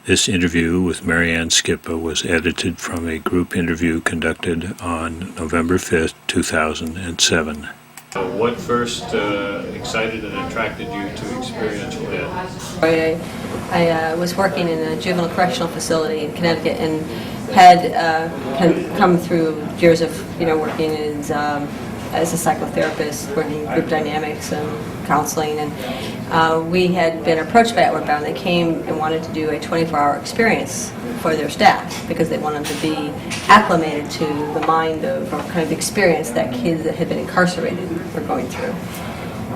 This interview with Marianne Scippa was edited from a group interview conducted on November 5th, 2007. What first excited and attracted you to experiential ed? I was working in a juvenile correctional facility in Connecticut and had come through years of working as a psychotherapist, working group dynamics and counseling, and we had been approached by Outward Bound. They came and wanted to do a 24-hour experience for their staff because they wanted to be acclimated to the mind of, or kind of experience that kids that had been incarcerated were going through.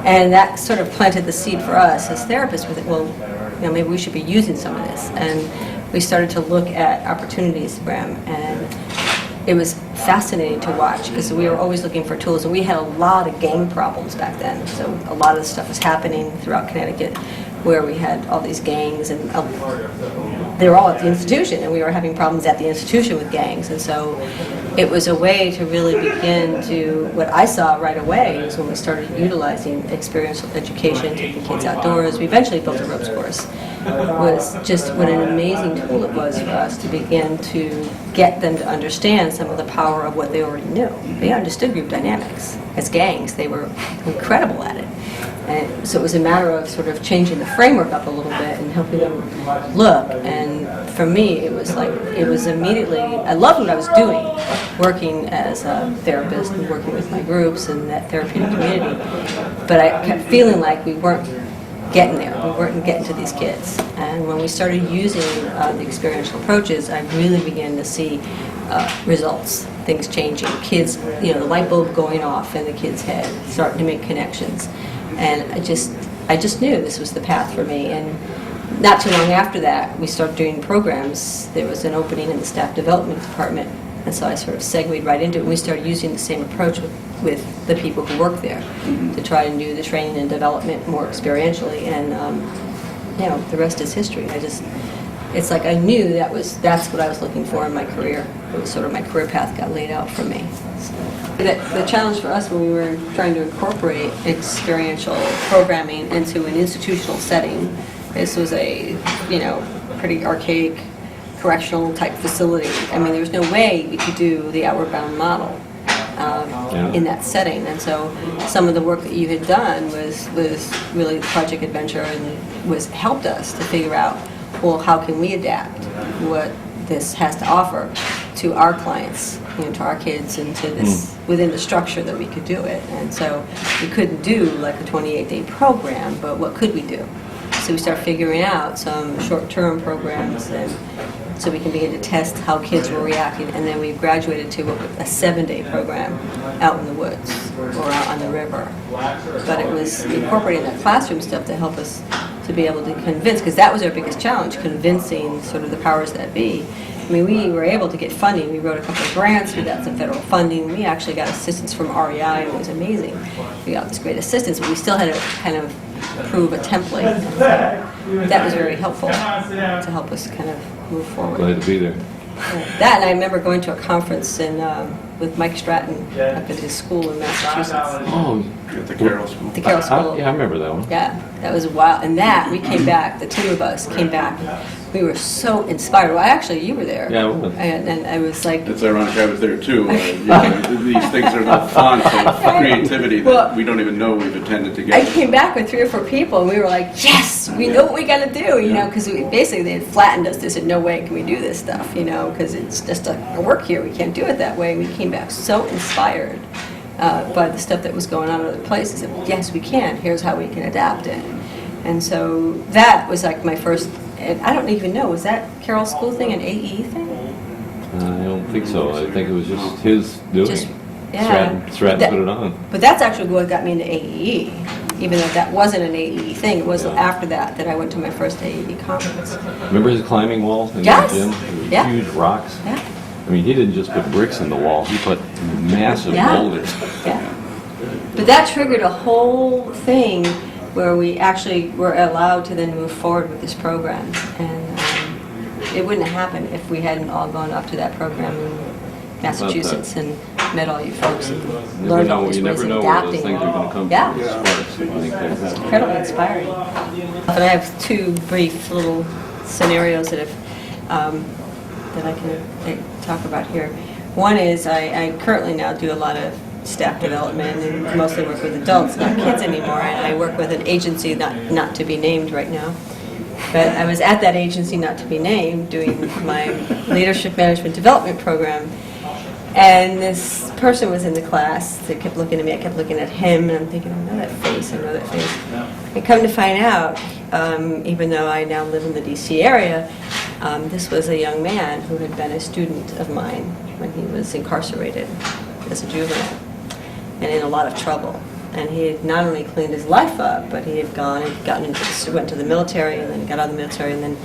And that sort of planted the seed for us as therapists with it, well, maybe we should be using some of this. And we started to look at opportunities, Bram, and it was fascinating to watch because we were always looking for tools, and we had a lot of gang problems back then. So a lot of the stuff was happening throughout Connecticut where we had all these gangs, and they were all at the institution, and we were having problems at the institution with gangs. And so it was a way to really begin to, what I saw right away is when we started utilizing experiential education, taking kids outdoors. We eventually built a ropes course. Was just what an amazing tool it was for us to begin to get them to understand some of the power of what they already knew. They understood group dynamics. As gangs, they were incredible at it. And so it was a matter of sort of changing the framework up a little bit and helping them look. And for me, it was immediately, I loved what I was doing, working as a therapist and working with my groups and that therapeutic community. But I kept feeling like we weren't getting there. We weren't getting to these kids. And when we started using the experiential approaches, I really began to see results, things changing, kids, the light bulb going off in the kid's head, starting to make connections. And I just knew this was the path for me. And not too long after that, we started doing programs. There was an opening in the staff development department, and so I sort of segued right into it. And we started using the same approach with the people who work there to try and do the training and development more experientially. And the rest is history. It's like I knew that's what I was looking for in my career. It was sort of my career path got laid out for me. So. The challenge for us when we were trying to incorporate experiential programming into an institutional setting, this was a pretty archaic correctional type facility. I mean, there was no way we could do the Outward Bound model in that setting. And so some of the work that you had done was really Project Adventure, and helped us to figure out, well, how can we adapt what this has to offer to our clients, to our kids, and to this within the structure that we could do it. And so we couldn't do like a 28-day program, but what could we do? So we started figuring out some short-term programs, and so we can begin to test how kids were reacting. And then we graduated to a 7-day program out in the woods or out on the river. But it was incorporating that classroom stuff to help us to be able to convince, because that was our biggest challenge, convincing sort of the powers that be. I mean, we were able to get funding. We wrote a couple of grants. We got some federal funding. We actually got assistance from REI, and it was amazing. We got this great assistance, but we still had to kind of prove a template. And that was very helpful to help us kind of move forward. Glad to be there. That, and I remember going to a conference with Mike Stratton up at his school in Massachusetts. Oh, At the Carroll School. The Carroll School. Yeah, I remember that one. Yeah, that was wild. And we came back, the two of us came back. We were so inspired. Well, actually, you were there. Yeah, I was. And I was like... It's ironic, I was there too. These things are the font of creativity that we don't even know we've attended together. I came back with 3 or 4 people, and we were like, yes, we know what we got to do, because basically they had flattened us. They said, no way can we do this stuff, because it's just a work here. We can't do it that way. We came back so inspired by the stuff that was going on in other places. And yes, we can. Here's how we can adapt it. And so that was like my first, and I don't even know, was that Carroll School thing an AE thing? I don't think so. I think it was just his doing. Stratton put it on. But that's actually what got me into AEE, even though that wasn't an AEE thing. It was after that I went to my first AEE conference. Remember his climbing wall in Yes. the gym? Yeah. Huge rocks. Yeah. I mean, he didn't just put bricks in the wall. He put massive boulders. Yeah. But that triggered a whole thing where we actually were allowed to then move forward with this program. And it wouldn't have happened if we hadn't all gone up to that program in Massachusetts and met all you folks and learned all these ways of adapting. You never know where those things are going to come from. Yeah. Sparks. It's incredibly inspiring. And I have 2 brief little scenarios that I can talk about here. One is I currently now do a lot of staff development and mostly work with adults, not kids anymore. And I work with an agency not to be named right now. But I was at that agency not to be named doing my leadership management development program. And this person was in the class that kept looking at me. I kept looking at him, and I'm thinking, I know that face, I know that face. And come to find out, even though I now live in the D.C. area, this was a young man who had been a student of mine when he was incarcerated as a juvenile and in a lot of trouble. And he had not only cleaned his life up, but he had gone and went to the military and then got out of the military and then